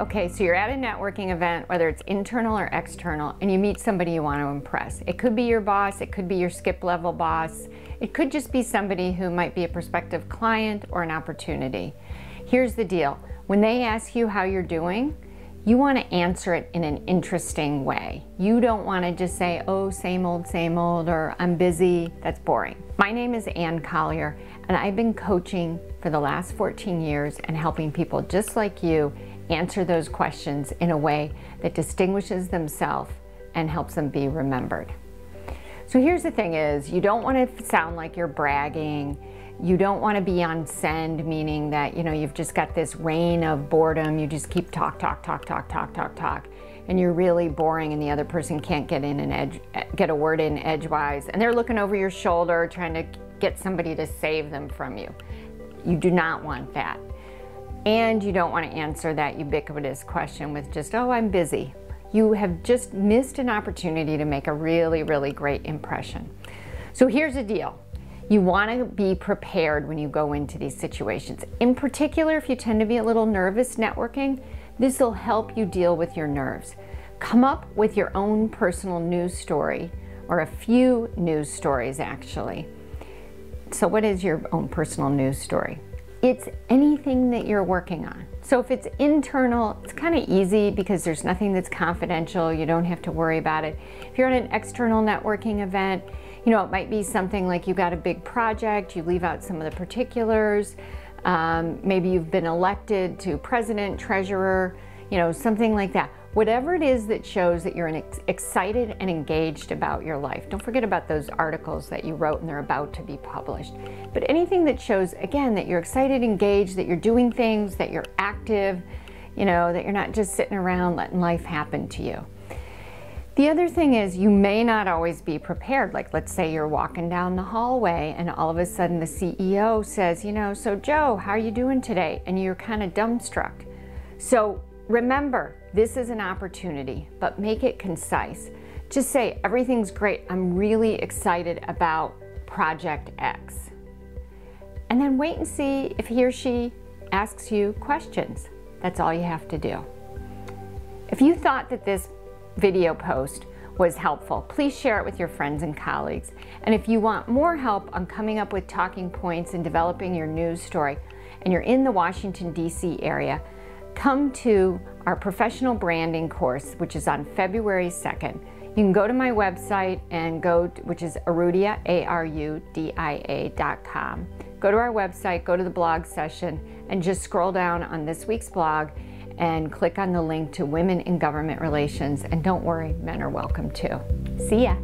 Okay, so you're at a networking event, whether it's internal or external, and you meet somebody you want to impress. It could be your boss, it could be your skip level boss, it could just be somebody who might be a prospective client or an opportunity. Here's the deal. When they ask you how you're doing, you want to answer it in an interesting way. You don't want to just say, oh, same old, or I'm busy. That's boring. My name is Collier, and I've been coaching for the last 14 years and helping people just like you answer those questions in a way that distinguishes themselves and helps them be remembered. So here's the thing is, you don't want to sound like you're bragging. You don't want to be on send, meaning that, you know, you've just got this rain of boredom. You just keep talk, and you're really boring and the other person can't get a word in edgewise, and they're looking over your shoulder trying to get somebody to save them from you. You do not want that. And you don't want to answer that ubiquitous question with just, oh, I'm busy. You have just missed an opportunity to make a really, really great impression. So here's the deal. You want to be prepared when you go into these situations. In particular, if you tend to be a little nervous networking, this will help you deal with your nerves. Come up with your own personal news story, or a few news stories actually. So what is your own personal news story? It's anything that you're working on. So if it's internal, it's kind of easy because there's nothing that's confidential. You don't have to worry about it. If you're at an external networking event, you know, it might be something like you got a big project, you leave out some of the particulars. Maybe you've been elected to president, treasurer, you know, something like that. Whatever it is that shows that you're excited and engaged about your life. Don't forget about those articles that you wrote and they're about to be published. But anything that shows, again, that you're excited, engaged, that you're doing things, that you're active, you know, that you're not just sitting around letting life happen to you. The other thing is, you may not always be prepared. Like, let's say you're walking down the hallway and all of a sudden the CEO says, you know, so Joe, how are you doing today? And you're kind of dumbstruck. So remember, this is an opportunity, but make it concise. Just say, everything's great. I'm really excited about Project X. And then wait and see if he or she asks you questions. That's all you have to do. If you thought that this video post was helpful, please share it with your friends and colleagues. And if you want more help on coming up with talking points and developing your news story, and you're in the Washington, D.C. area, come to our professional branding course, which is on February 2nd. You can go to my website and which is Arudia, ARUDIA.com. Go to our website, go to the blog session, and just scroll down on this week's blog and click on the link to Women in Government Relations. And don't worry, men are welcome too. See ya.